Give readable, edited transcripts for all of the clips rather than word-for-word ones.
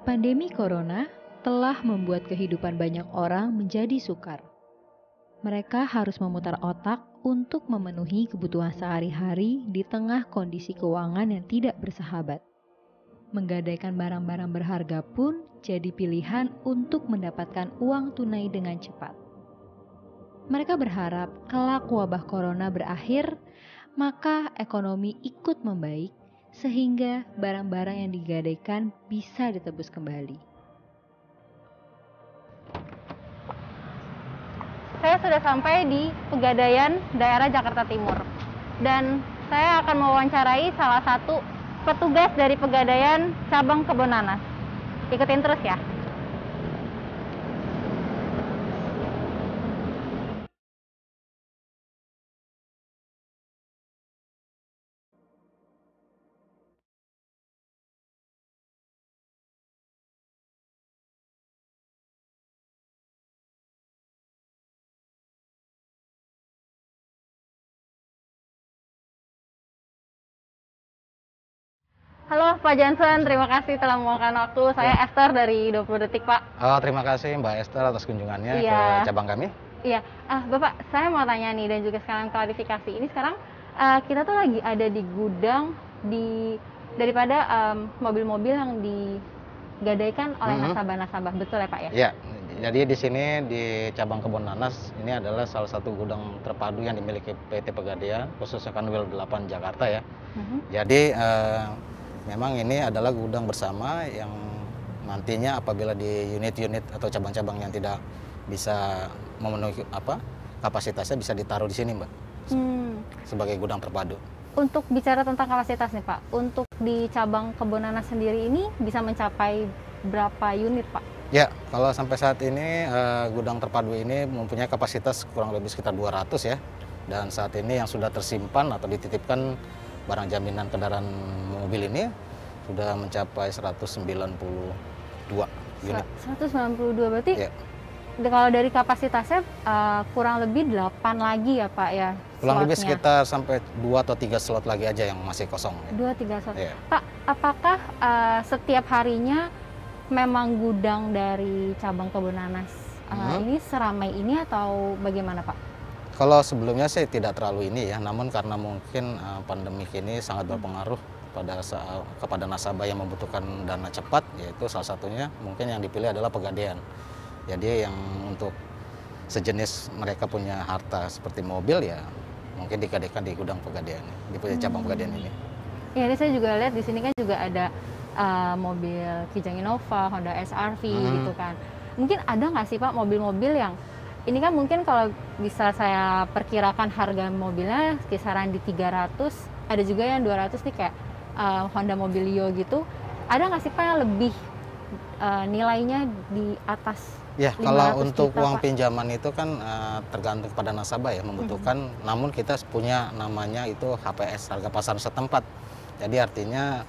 Pandemi Corona telah membuat kehidupan banyak orang menjadi sukar. Mereka harus memutar otak untuk memenuhi kebutuhan sehari-hari di tengah kondisi keuangan yang tidak bersahabat. Menggadaikan barang-barang berharga pun jadi pilihan untuk mendapatkan uang tunai dengan cepat. Mereka berharap kelak wabah Corona berakhir, maka ekonomi ikut membaik sehingga barang-barang yang digadaikan bisa ditebus kembali. Saya sudah sampai di Pegadaian daerah Jakarta Timur dan saya akan mewawancarai salah satu petugas dari Pegadaian cabang Kebonanas. Ikutin terus ya. Halo Pak Johnson, terima kasih telah meluangkan waktu. Saya Esther dari 20 Detik, Pak. Terima kasih Mbak Esther atas kunjungannya ke cabang kami. Iya, Bapak, saya mau tanya nih dan juga sekalian klarifikasi. Ini sekarang kita tuh lagi ada di gudang daripada mobil-mobil yang digadaikan oleh nasabah-nasabah, betul ya Pak ya? Iya, jadi di sini di cabang Kebonanas ini adalah salah satu gudang terpadu yang dimiliki PT Pegadaian, khususnya Kanwil 8 Jakarta ya. Jadi memang ini adalah gudang bersama yang nantinya apabila di unit-unit atau cabang-cabang yang tidak bisa memenuhi kapasitasnya bisa ditaruh di sini, Mbak. Sebagai gudang terpadu. Untuk bicara tentang kapasitas nih, Pak. Untuk di cabang Kebonanas sendiri ini bisa mencapai berapa unit, Pak? Ya, kalau sampai saat ini gudang terpadu ini mempunyai kapasitas kurang lebih sekitar 200 ya. Dan saat ini yang sudah tersimpan atau dititipkan barang jaminan kendaraan mobil ini sudah mencapai 192 unit. 192 berarti ya. Kalau dari kapasitasnya kurang lebih 8 lagi ya Pak ya? Kurang lebih sekitar sampai 2 atau 3 slot lagi aja yang masih kosong. 2-3 slot. Ya. Pak, apakah setiap harinya memang gudang dari cabang Kebonanas ini seramai ini atau bagaimana Pak? Kalau sebelumnya sih tidak terlalu ini ya, namun karena mungkin pandemik ini sangat berpengaruh kepada nasabah yang membutuhkan dana cepat, yaitu salah satunya mungkin yang dipilih adalah Pegadaian. Jadi yang untuk sejenis mereka punya harta seperti mobil ya mungkin digadaikan di gudang Pegadaian, di cabang Pegadaian ini. Ya, ini saya juga lihat di sini kan juga ada mobil Kijang Innova, Honda SR-V gitu kan. Mungkin ada nggak sih Pak mobil-mobil yang ini kan mungkin kalau bisa saya perkirakan harga mobilnya kisaran di 300, ada juga yang 200 nih kayak Honda Mobilio gitu. Ada nggak sih Pak yang lebih nilainya di atas 500 ya, kalau untuk juta, uang Pak? pinjaman itu kan tergantung pada nasabah ya membutuhkan, namun kita punya namanya itu HPS, harga pasar setempat. Jadi artinya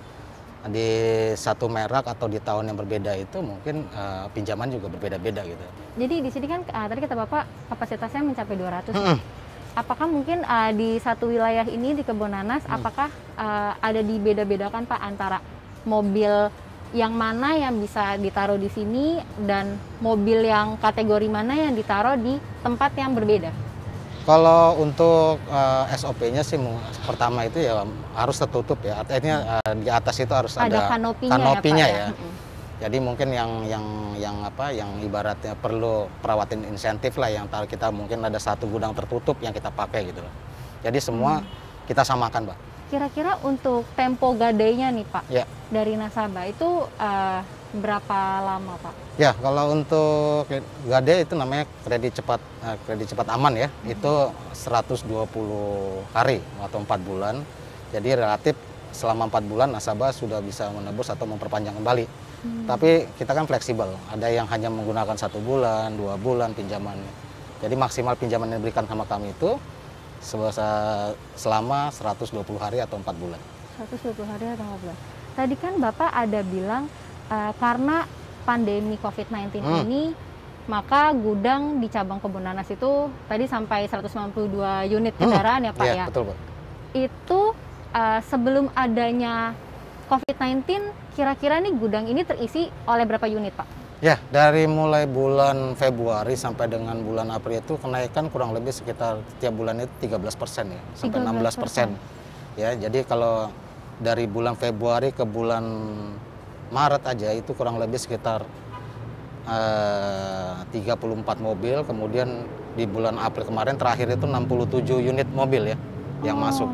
di satu merek atau di tahun yang berbeda itu mungkin pinjaman juga berbeda-beda gitu. Jadi di sini kan tadi kata Bapak kapasitasnya mencapai 200. Apakah mungkin di satu wilayah ini di Kebonanas apakah ada dibeda-bedakan Pak antara mobil yang mana yang bisa ditaruh di sini dan mobil yang kategori mana yang ditaruh di tempat yang berbeda? Kalau untuk SOP-nya sih pertama itu ya harus tertutup ya. Artinya di atas itu harus ada kanopinya ya. Jadi mungkin yang ibaratnya perlu perawatan insentif lah, yang taruh kita mungkin ada satu gudang tertutup yang kita pakai gitu loh. Jadi semua kita samakan, Pak. Kira-kira untuk tempo gadainya nih Pak, dari nasabah itu berapa lama Pak? Ya, kalau untuk gadai itu namanya kredit cepat aman ya. Itu 120 hari atau 4 bulan. Jadi relatif selama 4 bulan nasabah sudah bisa menebus atau memperpanjang kembali. Tapi kita kan fleksibel. Ada yang hanya menggunakan 1 bulan, 2 bulan pinjamannya. Jadi maksimal pinjaman yang diberikan sama kami itu selama 120 hari atau 4 bulan. 120 hari atau 4 bulan. Tadi kan Bapak ada bilang karena pandemi COVID-19 ini, maka gudang di cabang Kebonanas itu tadi sampai 192 unit kendaraan ya Pak ya? Betul Pak. Itu sebelum adanya COVID-19 kira-kira nih gudang ini terisi oleh berapa unit Pak? Ya, dari mulai bulan Februari sampai dengan bulan April itu kenaikan kurang lebih sekitar tiap bulan itu 13% ya, sampai 16%. Ya, jadi kalau dari bulan Februari ke bulan Maret aja itu kurang lebih sekitar 34 mobil, kemudian di bulan April kemarin terakhir itu 67 unit mobil ya yang masuk.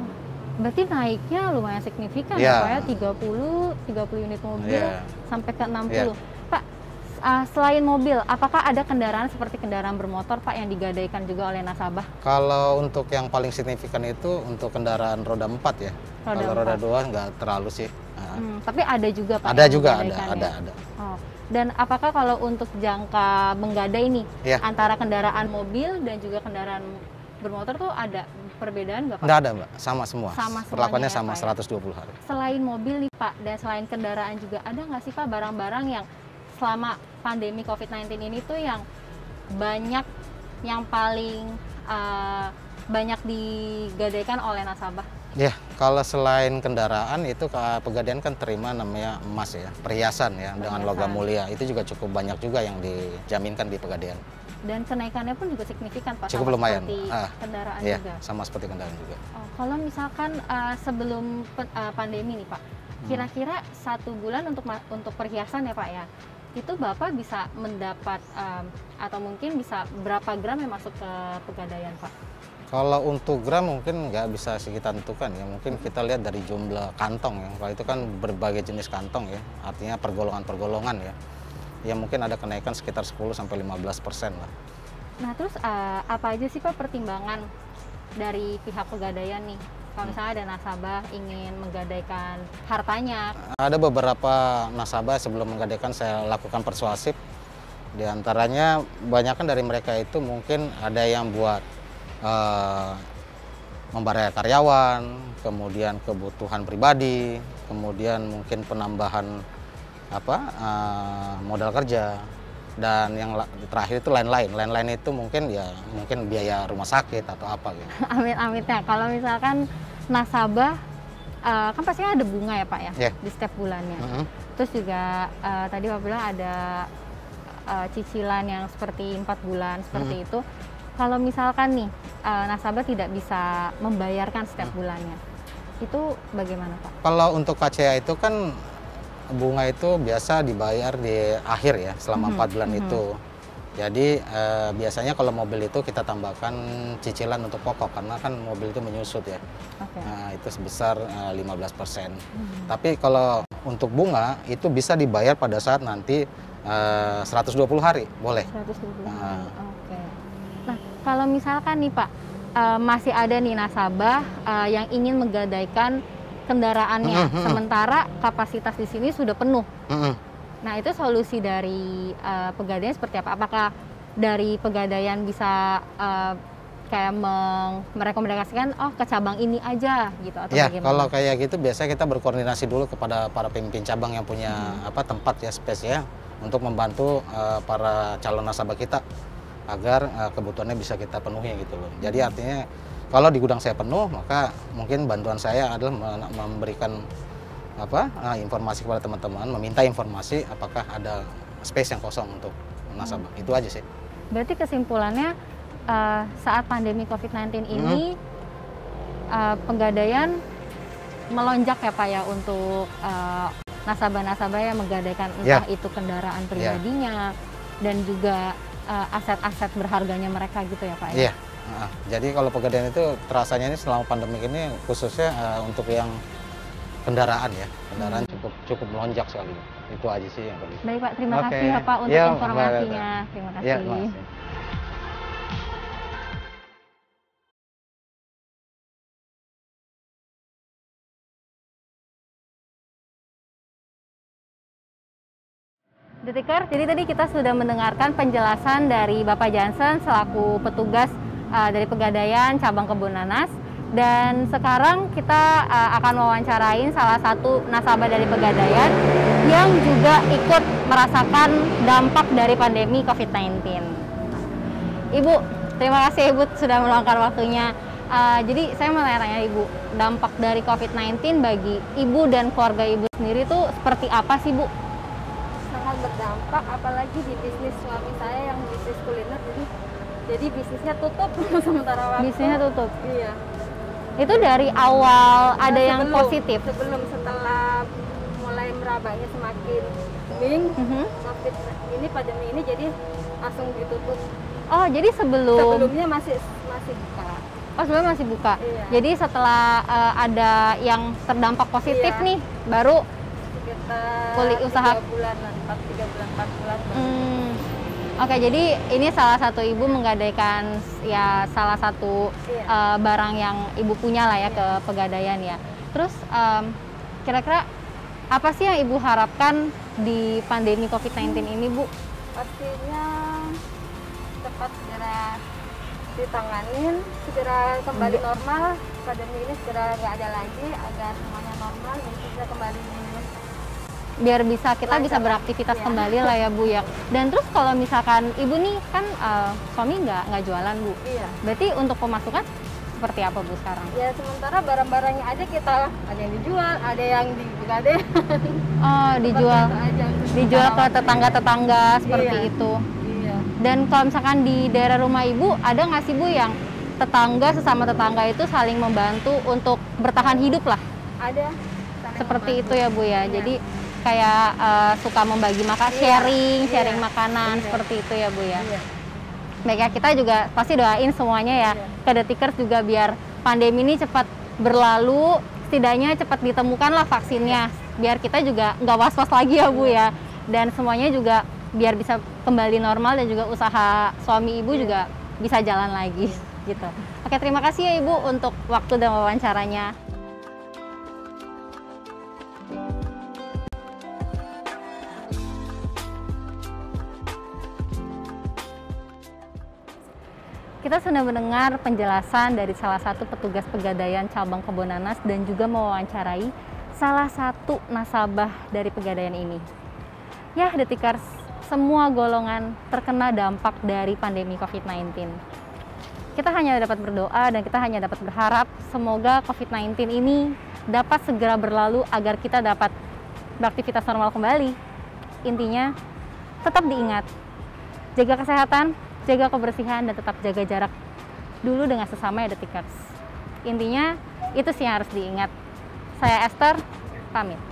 Berarti naiknya lumayan signifikan ya Pak ya, 30 unit mobil sampai ke 60. Pak, selain mobil, apakah ada kendaraan seperti kendaraan bermotor Pak yang digadaikan juga oleh nasabah? Kalau untuk yang paling signifikan itu untuk kendaraan roda 4 ya. Kalau roda 2 nggak terlalu sih. Tapi ada juga Pak? Ada juga, ada. Oh. Dan apakah kalau untuk jangka menggadai nih antara kendaraan mobil dan juga kendaraan bermotor tuh ada perbedaan nggak Pak? Nggak ada Mbak, sama semua. Perlakuannya sama ya, 120 hari. Selain mobil nih Pak, dan selain kendaraan juga ada nggak sih Pak barang-barang yang selama pandemi COVID-19 ini tuh yang banyak, yang paling banyak digadaikan oleh nasabah? Ya, kalau selain kendaraan itu Pegadaian kan terima namanya emas ya, perhiasan ya, dengan logam mulia. Itu juga cukup banyak juga yang dijaminkan di Pegadaian. Dan kenaikannya pun juga signifikan Pak, cukup lumayan. Seperti kendaraan juga? Sama seperti kendaraan juga. Kalau misalkan sebelum pandemi nih Pak, kira-kira 1 bulan untuk perhiasan ya Pak ya, itu Bapak bisa mendapat atau mungkin bisa berapa gram yang masuk ke Pegadaian Pak? Kalau untuk gram mungkin nggak bisa kita tentukan ya, mungkin kita lihat dari jumlah kantong ya. Kalau itu kan berbagai jenis kantong ya, artinya pergolongan-pergolongan ya. Ya mungkin ada kenaikan sekitar 10-15% lah. Nah terus apa aja sih Pak pertimbangan dari pihak Pegadaian nih? Kalau misalnya ada nasabah ingin menggadaikan hartanya. Ada beberapa nasabah sebelum menggadaikan saya lakukan persuasif. Di antaranya banyakkan dari mereka itu mungkin ada yang buat membayar karyawan, kemudian kebutuhan pribadi, kemudian mungkin penambahan modal kerja, dan yang terakhir itu lain-lain. Lain-lain itu mungkin biaya rumah sakit atau apa gitu. Amit-amitnya kalau misalkan nasabah kan pastinya ada bunga ya Pak ya di setiap bulannya. Terus juga tadi Pak bilang ada cicilan yang seperti 4 bulan seperti itu. Kalau misalkan nih nasabah tidak bisa membayarkan setiap bulannya, itu bagaimana Pak? Kalau untuk KCA itu kan bunga itu biasa dibayar di akhir ya, selama 4 bulan itu. Jadi biasanya kalau mobil itu kita tambahkan cicilan untuk pokok karena kan mobil itu menyusut ya. Nah, itu sebesar 15%. Tapi kalau untuk bunga itu bisa dibayar pada saat nanti 120 hari, boleh. 120 hari. Nah, kalau misalkan nih Pak, masih ada nih nasabah yang ingin menggadaikan kendaraannya, sementara kapasitas di sini sudah penuh. Nah, itu solusi dari Pegadaian seperti apa? Apakah dari Pegadaian bisa kayak merekomendasikan ke cabang ini aja gitu atau bagaimana? Kalau kayak gitu biasanya kita berkoordinasi dulu kepada para pemimpin cabang yang punya tempat ya, space ya, untuk membantu para calon nasabah kita agar kebutuhannya bisa kita penuhi gitu loh. Jadi artinya kalau di gudang saya penuh, maka mungkin bantuan saya adalah memberikan informasi kepada teman-teman, meminta informasi apakah ada space yang kosong untuk nasabah. Itu aja sih. Berarti kesimpulannya saat pandemi COVID-19 ini Pegadaian melonjak ya Pak ya untuk nasabah-nasabah yang menggadaikan entah itu kendaraan pribadinya dan juga aset-aset berharganya mereka gitu ya Pak ya? Iya. Jadi kalau Pegadaian itu terasanya ini selama pandemi ini khususnya untuk yang kendaraan ya, kendaraan cukup melonjak sekali. Itu aja sih yang perlu. Baik Pak, terima kasih ya Pak untuk informasinya. Terima kasih. Detiker, jadi tadi kita sudah mendengarkan penjelasan dari Bapak Jansen selaku petugas dari Pegadaian cabang Kebun Nanas, dan sekarang kita akan mewawancarain salah satu nasabah dari Pegadaian yang juga ikut merasakan dampak dari pandemi COVID-19. Ibu, terima kasih Ibu sudah meluangkan waktunya Jadi saya mau tanya Ibu, dampak dari COVID-19 bagi Ibu dan keluarga Ibu sendiri tuh seperti apa sih Bu? Sangat berdampak, apalagi di bisnis suami saya yang bisnis kuliner, jadi bisnisnya tutup sementara waktu. Bisnisnya tutup? Iya. Itu dari awal ada yang positif? Setelah mulai merabaknya semakin booming, COVID ini, pandemi ini, jadi langsung ditutup. Oh, jadi sebelumnya masih buka. Oh, sebelumnya masih buka. Iya. Jadi setelah ada yang terdampak positif nih, baru sekitar usaha 3 bulan, 4 bulan. Oke, jadi ini salah satu Ibu menggadaikan ya salah satu barang yang Ibu punya lah ya ke Pegadaian ya. Terus kira-kira apa sih yang Ibu harapkan di pandemi COVID-19 ini, Bu? Pastinya cepat segera ditanganin, segera kembali normal, pandemi ini segera nggak ada lagi, agar semuanya normal dan bisa kembali biar kita bisa beraktivitas kembali lah ya Bu ya. Dan terus kalau misalkan Ibu nih kan suami nggak jualan Bu. Iya. Berarti untuk pemasukan seperti apa Bu sekarang? Ya sementara barang-barangnya aja ada yang dijual, ada yang di Pegadaian. Oh, dijual ke tetangga-tetangga seperti itu. Iya. Dan kalau misalkan di daerah rumah Ibu ada nggak sih Bu yang sesama tetangga itu saling membantu untuk bertahan hidup lah? Ada. Seperti itu ya Bu ya. Jadi kayak suka membagi sharing makanan seperti itu ya Bu ya. Baik ya, kita juga pasti doain semuanya ya ke Detikers juga biar pandemi ini cepat berlalu, setidaknya cepat ditemukanlah vaksinnya, biar kita juga nggak was-was lagi ya Bu ya, dan semuanya juga biar bisa kembali normal dan juga usaha suami Ibu juga bisa jalan lagi gitu. Oke, terima kasih ya Ibu untuk waktu dan wawancaranya. Kita sudah mendengar penjelasan dari salah satu petugas Pegadaian cabang Kebonanas dan juga mewawancarai salah satu nasabah dari Pegadaian ini. Ya, Detikers, semua golongan terkena dampak dari pandemi COVID-19. Kita hanya dapat berdoa dan kita hanya dapat berharap semoga COVID-19 ini dapat segera berlalu agar kita dapat beraktivitas normal kembali. Intinya, tetap diingat, jaga kesehatan, jaga kebersihan, dan tetap jaga jarak dulu dengan sesama ya Detikers. Intinya itu sih yang harus diingat. Saya Esther, pamit.